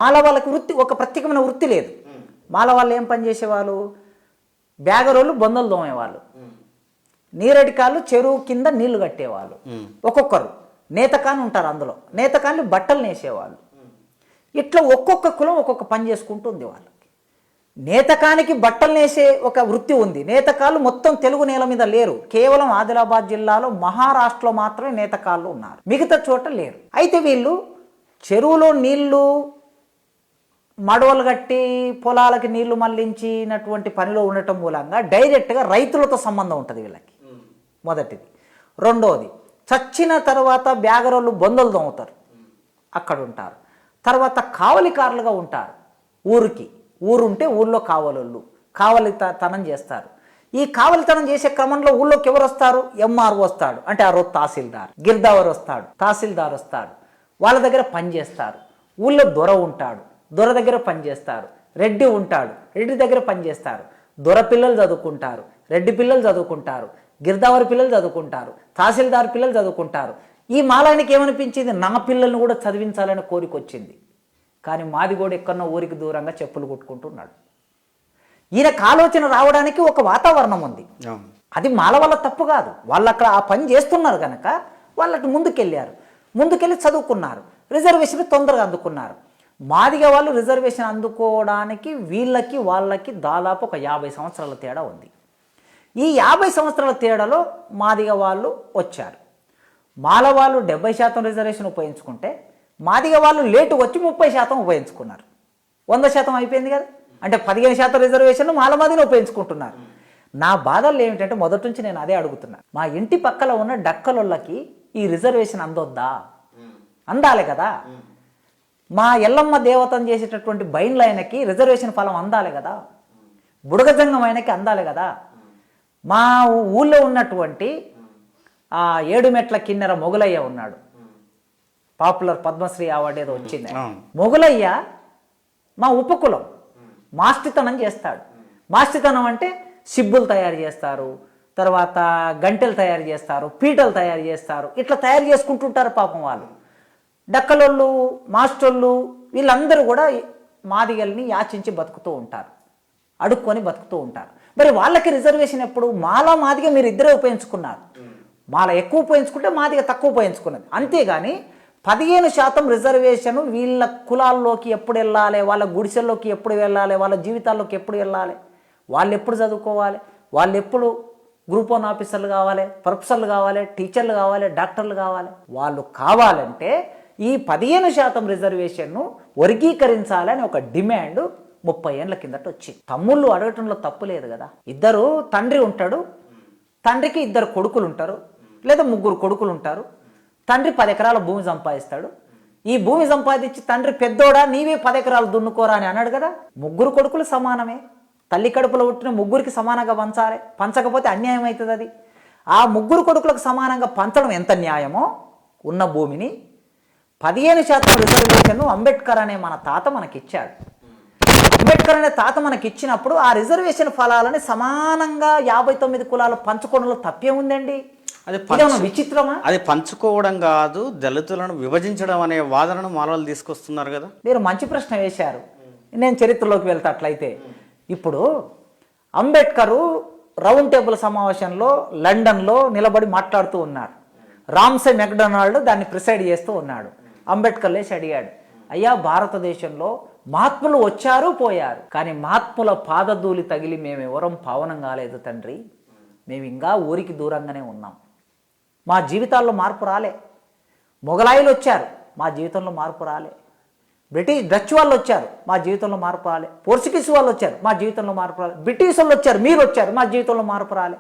మాల వాళ్ళకి వృత్తి ఒక ప్రత్యేకమైన వృత్తి లేదు. మాల వాళ్ళు ఏం పని చేసేవాళ్ళు? బ్యాగరోళ్ళు బొందలు దోమేవాళ్ళు, నీరడికాళ్ళు చెరువు కింద నీళ్లు కట్టేవాళ్ళు, ఒక్కొక్కరు నేతకాని ఉంటారు, అందులో నేతకాన్ని బట్టలు నేసేవాళ్ళు. ఇట్లా ఒక్కొక్క కులం ఒక్కొక్క పని చేసుకుంటుంది. వాళ్ళకి నేతకానికి బట్టలు నేసే ఒక వృత్తి ఉంది. నేతకాళ్ళు మొత్తం తెలుగు నేల మీద లేరు. కేవలం ఆదిలాబాద్ జిల్లాలో మహారాష్ట్రలో మాత్రమే నేతకాళ్ళు ఉన్నారు, మిగతా చోట లేరు. అయితే వీళ్ళు చెరువులో నీళ్లు మడవలు కట్టి పొలాలకి నీళ్లు మళ్లించినటువంటి పనిలో ఉండటం మూలంగా డైరెక్ట్గా రైతులతో సంబంధం ఉంటుంది వీళ్ళకి, మొదటిది. రెండోది, చచ్చిన తర్వాత బ్యాగరోళ్ళు బొందలు దోముతారు, అక్కడ ఉంటారు. తర్వాత కావలికారులుగా ఉంటారు. ఊరుంటే ఊళ్ళో కావలితనం చేస్తారు. ఈ కావలితనం చేసే క్రమంలో ఊళ్ళోకి ఎవరు వస్తారు? ఎంఆర్ఓ వస్తాడు, అంటే ఆ రోజు తహసీల్దార్, గిర్దావర్ వస్తాడు, తహసీల్దార్ వస్తాడు, వాళ్ళ దగ్గర పని చేస్తారు. ఊళ్ళో దొర ఉంటాడు, దొర దగ్గర పని చేస్తారు. రెడ్డి ఉంటాడు, రెడ్డి దగ్గర పని చేస్తారు. దొర పిల్లలు చదువుకుంటారు, రెడ్డి పిల్లలు చదువుకుంటారు, గిర్దావరి పిల్లలు చదువుకుంటారు, తహసీల్దార్ పిల్లలు చదువుకుంటారు. ఈ మాలానికి ఏమనిపించింది? నా పిల్లల్ని కూడా చదివించాలని కోరిక వచ్చింది. కానీ మాది కూడా ఎక్కడో ఊరికి దూరంగా చెప్పులు కుట్టుకుంటున్నాడు. ఈయనకు ఆలోచన రావడానికి ఒక వాతావరణం ఉంది. అది మాల వాళ్ళ తప్పు కాదు, వాళ్ళు అక్కడ ఆ పని చేస్తున్నారు కనుక వాళ్ళకి ముందుకెళ్ళి చదువుకున్నారు, రిజర్వేషన్ తొందరగా అందుకున్నారు. మాదిగ వాళ్ళు రిజర్వేషన్ అందుకోవడానికి వాళ్ళకి దాదాపు ఒక 50 సంవత్సరాల తేడా ఉంది. ఈ 50 సంవత్సరాల తేడాలో మాదిగ వాళ్ళు వచ్చారు. మాల వాళ్ళు 70% రిజర్వేషన్ ఉపయోగించుకుంటే మాదిగ వాళ్ళు లేటు వచ్చి 30% ఉపయోగించుకున్నారు. 100% అయిపోయింది కదా. అంటే 15% రిజర్వేషన్ మాదిని ఉపయోగించుకుంటున్నారు. నా బాధలు ఏమిటంటే మొదటి నుంచి నేను అదే అడుగుతున్నాను. మా ఇంటి పక్కల ఉన్న డక్కలొల్లకి ఈ రిజర్వేషన్ అందొద్దా? అందాలి కదా. మా ఎల్లమ్మ దేవతను చేసేటటువంటి బైన్లైనకి రిజర్వేషన్ ఫలం అందాలి కదా. బుడగజంగం ఆయనకి అందాలి కదా. మా ఊళ్ళో ఉన్నటువంటి ఆ 7 మెట్ల కిన్నెర మొగలయ్య ఉన్నాడు, పాపులర్ పద్మశ్రీ అవార్డు ఏదో వచ్చింది. మొగలయ్య మా ఉపకులం, మాస్టితనం చేస్తాడు. మాస్టితనం అంటే సిబ్బులు తయారు చేస్తారు, తర్వాత గంటెలు తయారు చేస్తారు, పీటలు తయారు చేస్తారు. ఇట్లా తయారు చేసుకుంటుంటారు పాపం వాళ్ళు. డక్కలోళ్ళు, మాస్టర్లు వీళ్ళందరూ కూడా మాదిగల్ని యాచించి బతుకుతూ ఉంటారు, అడుక్కొని బతుకుతూ ఉంటారు. మరి వాళ్ళకి రిజర్వేషన్ ఎప్పుడు? మాదిగ మీరు ఇద్దరే ఉపయోగించుకున్నారు. మాల ఎక్కువ ఉపయోగించుకుంటే మాదిగ తక్కువ ఉపయోగించుకున్నది. అంతేగాని 15% రిజర్వేషన్ వీళ్ళ కులాల్లోకి ఎప్పుడు వెళ్ళాలి, వాళ్ళ గుడిసెల్లోకి ఎప్పుడు వెళ్ళాలి, వాళ్ళ జీవితాల్లోకి ఎప్పుడు వెళ్ళాలి, వాళ్ళు ఎప్పుడు చదువుకోవాలి, వాళ్ళు ఎప్పుడు గ్రూప్ 1 ఆఫీసర్లు కావాలి, ప్రొఫెసర్లు కావాలి, టీచర్లు కావాలి, డాక్టర్లు కావాలి. వాళ్ళు కావాలంటే ఈ 15% రిజర్వేషన్ను వర్గీకరించాలని ఒక డిమాండ్ 30 ఏళ్ల కిందట వచ్చింది. తమ్ముళ్ళు అడగటంలో తప్పు లేదు కదా. ఇద్దరు తండ్రి ఉంటాడు, తండ్రికి 2 కొడుకులు ఉంటారు, లేదా 3 కొడుకులు ఉంటారు. తండ్రి 10 ఎకరాల భూమి సంపాదిస్తాడు. ఈ భూమి సంపాదించి తండ్రి పెద్దోడా నీవే 10 ఎకరాలు దున్నుకోరా అని అన్నాడు కదా. 3 కొడుకులు సమానమే, తల్లి కడుపులో పుట్టిన 3కి సమానంగా పంచాలి. పంచకపోతే అన్యాయం అవుతుంది. అది ఆ 3 కొడుకులకు సమానంగా పంచడం ఎంత న్యాయమో, ఉన్న భూమిని 15% రిజర్వేషన్ అంబేద్కర్ అనే మన తాత మనకిచ్చాడు. అంబేద్కర్ అనే తాత మనకిచ్చినప్పుడు ఆ రిజర్వేషన్ ఫలాలని సమానంగా 59 కులాలు పంచుకోవడంలో తప్పే ఉందండి. అది విచిత్రమా? అది పంచుకోవడం కాదు, దళితులను విభజించడం అనే వాదనను మాలలు తీసుకొస్తున్నారు కదా. మీరు మంచి ప్రశ్న వేశారు. నేను చరిత్రలోకి వెళ్తా. అట్లయితే ఇప్పుడు అంబేద్కరు రౌండ్ టేబుల్ సమావేశంలో లండన్లో నిలబడి మాట్లాడుతూ ఉన్నారు. రామ్సే మెక్డొనాల్డ్ దాన్ని ప్రిసైడ్ చేస్తూ ఉన్నాడు. అంబేద్కర్ లేచి అడిగాడు, అయ్యా భారతదేశంలో మహాత్ములు వచ్చారు పోయారు, కానీ మహాత్ముల పాదధూళి తగిలి మేమెవరం పావనం కాలేదు తండ్రి. మేము ఇంకా ఊరికి దూరంగానే ఉన్నాం. మా జీవితాల్లో మార్పు రాలే. మొగలాయిలు వచ్చారు, మా జీవితంలో మార్పు రాలే. డచ్ వాళ్ళు వచ్చారు, మా జీవితంలో మార్పు రాలే. పోర్చుగీస్ వాళ్ళు వచ్చారు, మా జీవితంలో మార్పు రాలే. బ్రిటిష్ వాళ్ళు వచ్చారు, మీరు వచ్చారు, మా జీవితంలో మార్పు రాలే.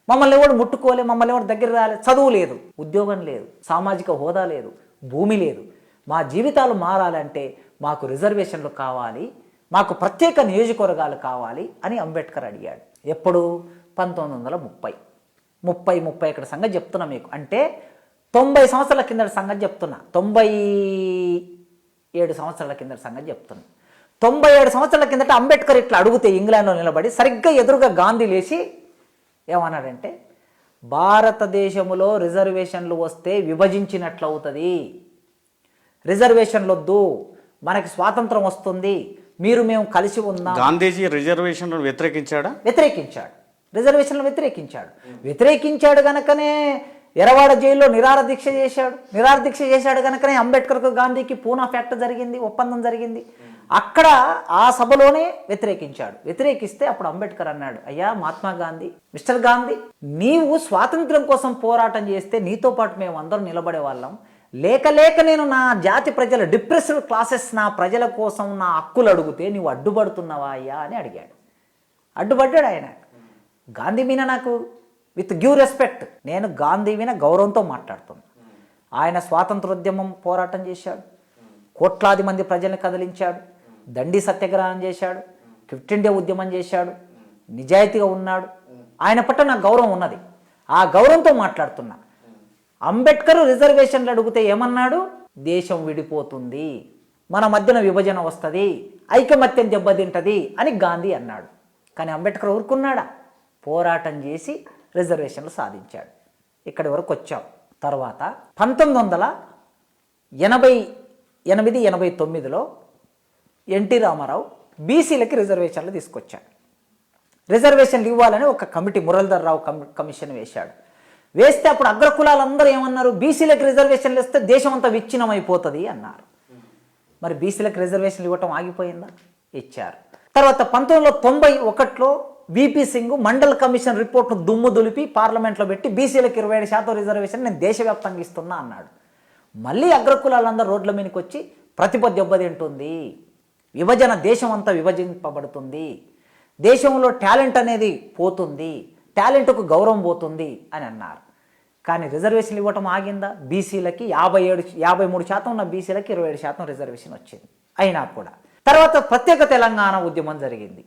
మమ్మల్ని ఎవరు ముట్టుకోలే, మమ్మల్ని ఎవరు దగ్గర రాలే. చదువు లేదు, ఉద్యోగం లేదు, సామాజిక హోదా లేదు, భూమి లేదు. మా జీవితాలు మారాలంటే మాకు రిజర్వేషన్లు కావాలి, మాకు ప్రత్యేక నియోజకవర్గాలు కావాలి అని అంబేద్కర్ అడిగాడు. ఎప్పుడు? 1930 ఇక్కడ సంగతి చెప్తున్నా మీకు. అంటే 90 సంవత్సరాల కిందటి సంగతి చెప్తున్నా, 97 సంవత్సరాల కిందటి సంగతి చెప్తున్నా. 97 సంవత్సరాల కిందట అంబేద్కర్ ఇట్లా అడిగితే ఇంగ్లాండ్లో నిలబడి సరిగ్గా ఎదురుగా గాంధీ లేచి ఏమన్నాడంటే, భారతదేశంలో రిజర్వేషన్లు వస్తే విభజించినట్లవుతుంది, రిజర్వేషన్లు వద్దు, మనకి స్వాతంత్రం వస్తుంది, మేము కలిసి ఉందాం. గాంధీజీ రిజర్వేషన్లను వ్యతిరేకించాడా? వ్యతిరేకించాడు. రిజర్వేషన్లు వ్యతిరేకించాడు గనకనే ఎరవాడ జైల్లో నిరాహార దీక్ష చేశాడు గనకనే అంబేద్కర్కు గాంధీకి పూనా ఫ్యాక్ట్ జరిగింది, ఒప్పందం జరిగింది. అక్కడ ఆ సభలోనే వ్యతిరేకిస్తే అప్పుడు అంబేద్కర్ అన్నాడు, అయ్యా మహాత్మా గాంధీ, మిస్టర్ గాంధీ, నీవు స్వాతంత్రం కోసం పోరాటం చేస్తే నీతో పాటు మేము అందరం నిలబడే వాళ్ళం. లేక నేను నా జాతి ప్రజల డిప్రెస్డ్ క్లాసెస్, నా ప్రజల కోసం నా హక్కులు అడిగితే నీవు అడ్డుపడుతున్నావా అయ్యా అని అడిగాడు. అడ్డుపడ్డాడు ఆయన. గాంధీ మీద నాకు విత్ గివ్ రెస్పెక్ట్, నేను గాంధీ మీద గౌరవంతో మాట్లాడుతున్నాను. ఆయన స్వాతంత్రోద్యమం పోరాటం చేశాడు, కోట్లాది మంది ప్రజల్ని కదిలించాడు, దండి సత్యాగ్రహం చేశాడు, క్విట్ ఇండియా ఉద్యమం చేశాడు, నిజాయితీగా ఉన్నాడు. ఆయన పట్ల నాకు గౌరవం ఉన్నది, ఆ గౌరవంతో మాట్లాడుతున్నా. అంబేద్కర్ రిజర్వేషన్లు అడిగితే ఏమన్నాడు? దేశం విడిపోతుంది, మన మధ్యన విభజన వస్తుంది, ఐకమత్యం దెబ్బతింటది అని గాంధీ అన్నాడు. కానీ అంబేద్కర్ ఊరుకున్నాడా? పోరాటం చేసి రిజర్వేషన్లు సాధించాడు. ఇక్కడి వరకు వచ్చాం. తర్వాత 1988-89లో ఎన్టీ రామారావు బీసీలకి రిజర్వేషన్లు తీసుకొచ్చాడు. రిజర్వేషన్లు ఇవ్వాలని ఒక కమిటీ, మురళీధర్ రావు కమిషన్ వేస్తే అప్పుడు అగ్రకులాలందరూ ఏమన్నారు? బీసీలకు రిజర్వేషన్లు ఇస్తే దేశం అంతా విచ్ఛిన్నం అయిపోతుంది అన్నారు. మరి బీసీలకు రిజర్వేషన్లు ఇవ్వటం ఆగిపోయిందా? ఇచ్చారు. తర్వాత 1991లో బీపీ సింగ్ మండల్ కమిషన్ రిపోర్ట్ను దుమ్ము దులిపి పార్లమెంట్లో పెట్టి బీసీలకు 27% రిజర్వేషన్ నేను దేశవ్యాప్తంగా ఇస్తున్నా అన్నాడు. మళ్ళీ అగ్రకులాలందరూ రోడ్ల మీదకి వచ్చి ప్రతిభ దెబ్బతింటుంది, విభజన, దేశం అంతా విభజింపబడుతుంది, దేశంలో టాలెంట్ అనేది పోతుంది, టాలెంట్కు గౌరవం పోతుంది అని అన్నారు. కానీ రిజర్వేషన్లు ఇవ్వటం ఆగిందా? బీసీలకి 53% ఉన్న బీసీలకి 27% రిజర్వేషన్ వచ్చింది. అయినా కూడా తర్వాత ప్రత్యేక తెలంగాణ ఉద్యమం జరిగింది.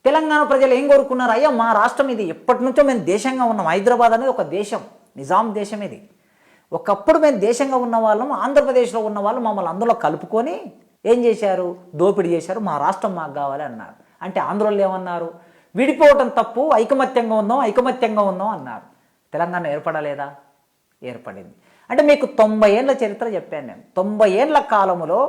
తెలంగాణ ప్రజలు ఏం కోరుకున్నారు? అయ్యా మా రాష్ట్రం ఇది, ఎప్పటి నుంచో మేము దేశంగా ఉన్నాం, హైదరాబాద్ అనేది ఒక దేశం, నిజాం దేశం ఇది. ఒకప్పుడు మేము దేశంగా ఉన్న వాళ్ళం, ఆంధ్రప్రదేశ్లో ఉన్న వాళ్ళు మమ్మల్ని అందులో కలుపుకొని ఏం చేశారు? దోపిడీ చేశారు, మా రాష్ట్రం మాకు కావాలి అన్నారు. అంటే ఆంధ్రోళ్ళు ఏమన్నారు? విడిపోవటం తప్పు, ఐకమత్యంగా ఉందాం అన్నారు. తెలంగాణ ఏర్పడలేదా? ఏర్పడింది. అంటే మీకు 90 ఏళ్ళ చరిత్ర చెప్పాను నేను. 90 ఏళ్ళ కాలంలో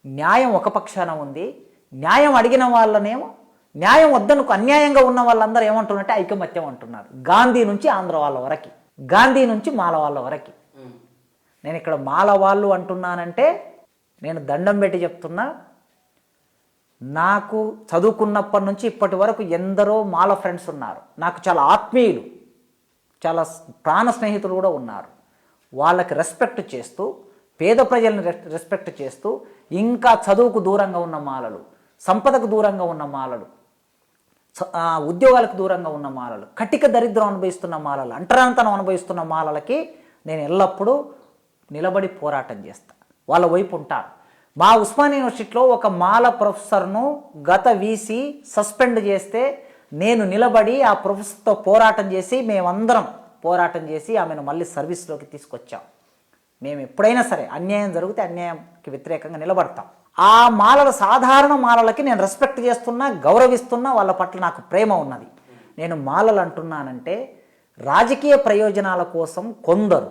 న్యాయం ఒక పక్షాన ఉంది, న్యాయం అడిగిన వాళ్ళనేమో, న్యాయం వద్దనుకు అన్యాయంగా ఉన్న వాళ్ళందరూ ఏమంటున్నారంటే ఐకమత్యం అంటున్నారు. గాంధీ నుంచి ఆంధ్ర వాళ్ళ వరకు, గాంధీ నుంచి మాల వాళ్ళ వరకు. నేను ఇక్కడ మాల వాళ్ళు అంటున్నానంటే నేను దండం పెట్టి చెప్తున్నా, నాకు చదువుకున్నప్పటి నుంచి ఇప్పటి వరకు ఎందరో మాల ఫ్రెండ్స్ ఉన్నారు, నాకు చాలా ఆత్మీయులు, చాలా ప్రాణ స్నేహితులు కూడా ఉన్నారు. వాళ్ళకి రెస్పెక్ట్ చేస్తూ, పేద ప్రజల్ని రెస్పెక్ట్ చేస్తూ, ఇంకా చదువుకు దూరంగా ఉన్న మాలలు, సంపదకు దూరంగా ఉన్న మాలలు, ఉద్యోగాలకు దూరంగా ఉన్న మాలలు, కటిక దరిద్రం అనుభవిస్తున్న మాలలు, అంటరాంతనం అనుభవిస్తున్న మాలలకి నేను ఎల్లప్పుడూ నిలబడి పోరాటం చేస్తా, వాళ్ళ వైపు ఉంటాను. మా ఉస్మానియా యూనివర్సిటీలో ఒక మాల ప్రొఫెసర్ను గత వీసీ సస్పెండ్ చేస్తే నేను నిలబడి ఆ ప్రొఫెసర్తో పోరాటం చేసి, మేమందరం పోరాటం చేసి ఆమెను మళ్ళీ సర్వీస్లోకి తీసుకొచ్చాం. మేము ఎప్పుడైనా సరే అన్యాయం జరిగితే అన్యాయంకి వ్యతిరేకంగా నిలబడతాం. ఆ మాలల, సాధారణ మాలలకి నేను రెస్పెక్ట్ చేస్తున్నా, గౌరవిస్తున్నా, వాళ్ళ పట్ల నాకు ప్రేమ ఉన్నది. నేను మాలలు అంటున్నానంటే రాజకీయ ప్రయోజనాల కోసం కొందరు,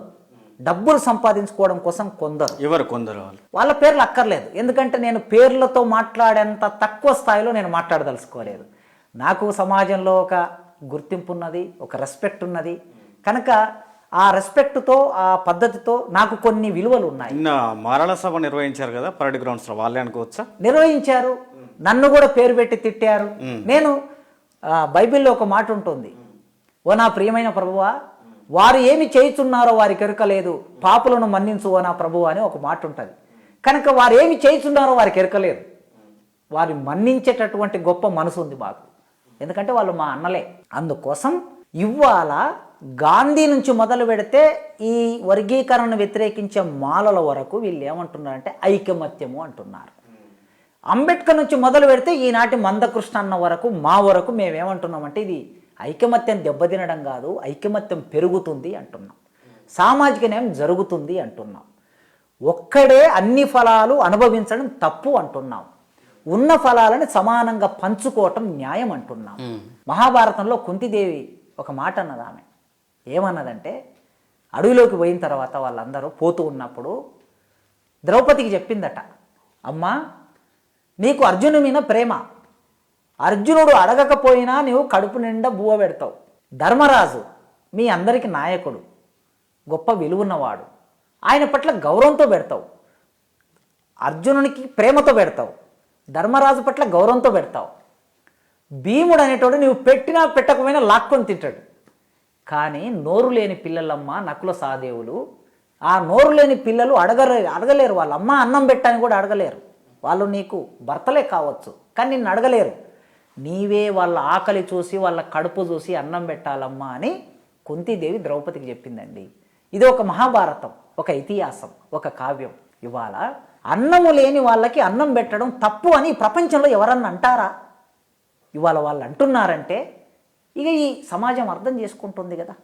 డబ్బులు సంపాదించుకోవడం కోసం కొందరు, ఎవరు కొందరు, వాళ్ళ పేర్లు అక్కర్లేదు. ఎందుకంటే నేను పేర్లతో మాట్లాడేంత తక్కువ స్థాయిలో నేను మాట్లాడదలుచుకోలేదు. నాకు సమాజంలో ఒక గుర్తింపు ఉన్నది, ఒక రెస్పెక్ట్ ఉన్నది. కనుక ఆ రెస్పెక్ట్తో, ఆ పద్ధతితో నాకు కొన్ని విలువలు ఉన్నాయి. నిన్న మారళ సభ నిర్వహించారు కదా పరేడ్ గ్రౌండ్స్లో, వాళ్ళే అనుకోవచ్చా? నిర్వహించారు, నన్ను కూడా పేరు పెట్టి తిట్టారు. నేను బైబిల్లో ఒక మాట ఉంటుంది, ఓ నా ప్రియమైన ప్రభువా, వారు ఏమి చేయుచున్నారో వారికి ఎరకలేదు, పాపులను మన్నించు ఓ నా ప్రభువా అని ఒక మాట ఉంటుంది. కనుక వారు ఏమి చేయుచున్నారో వారికి ఎరకలేదు, వారు మన్నించేటటువంటి గొప్ప మనసు ఉంది మాకు, ఎందుకంటే వాళ్ళు మా అన్నలే. అందుకోసం ఇవాళ గాంధీ నుంచి మొదలు పెడితే ఈ వర్గీకరణను వ్యతిరేకించే మాలల వరకు వీళ్ళు ఏమంటున్నారంటే ఐకమత్యము అంటున్నారు. అంబేద్కర్ నుంచి మొదలు పెడితే ఈనాటి మందకృష్ణ అన్న వరకు, మా వరకు మేమేమంటున్నామంటే ఇది ఐకమత్యం దెబ్బతినడం కాదు, ఐకమత్యం పెరుగుతుంది అంటున్నాం, సామాజిక న్యాయం జరుగుతుంది అంటున్నాం, ఒక్కడే అన్ని ఫలాలు అనుభవించడం తప్పు అంటున్నాం, ఉన్న ఫలాలను సమానంగా పంచుకోవటం న్యాయం అంటున్నాం. మహాభారతంలో కుంతిదేవి ఒక మాట అన్నది. ఆమె ఏమన్నదంటే, అడవిలోకి పోయిన తర్వాత వాళ్ళందరూ పోతూ ఉన్నప్పుడు ద్రౌపదికి చెప్పిందట, అమ్మా నీకు అర్జును మీద ప్రేమ, అర్జునుడు అడగకపోయినా నీవు కడుపు నిండా బువ్వ పెడతావు. ధర్మరాజు మీ అందరికి నాయకుడు, గొప్ప విలువున్నవాడు, ఆయన పట్ల గౌరవంతో పెడతావు. అర్జునునికి ప్రేమతో పెడతావు, ధర్మరాజు పట్ల గౌరవంతో పెడతావు. భీముడు అనేటోడు నువ్వు పెట్టినా పెట్టకపోయినా లాక్కొని తింటాడు. కానీ నోరు లేని పిల్లలమ్మ నకుల సహదేవులు, ఆ నోరు లేని పిల్లలు అడగలేరు. వాళ్ళ అమ్మ అన్నం పెట్టని కూడా అడగలేరు. వాళ్ళు నీకు భర్తలే కావచ్చు, కానీ నిన్ను అడగలేరు. నీవే వాళ్ళ ఆకలి చూసి వాళ్ళ కడుపు చూసి అన్నం పెట్టాలమ్మా అని కుంతీదేవి ద్రౌపదికి చెప్పిందండి. ఇది ఒక మహాభారతం, ఒక ఇతిహాసం, ఒక కావ్యం. ఇవాళ అన్నము లేని వాళ్ళకి అన్నం పెట్టడం తప్పు అని ప్రపంచంలో ఎవరన్నా అంటారా? ఇవాళ వాళ్ళు అంటున్నారంటే ఇక ఈ సమాజం అర్థం చేసుకుంటుంది కదా.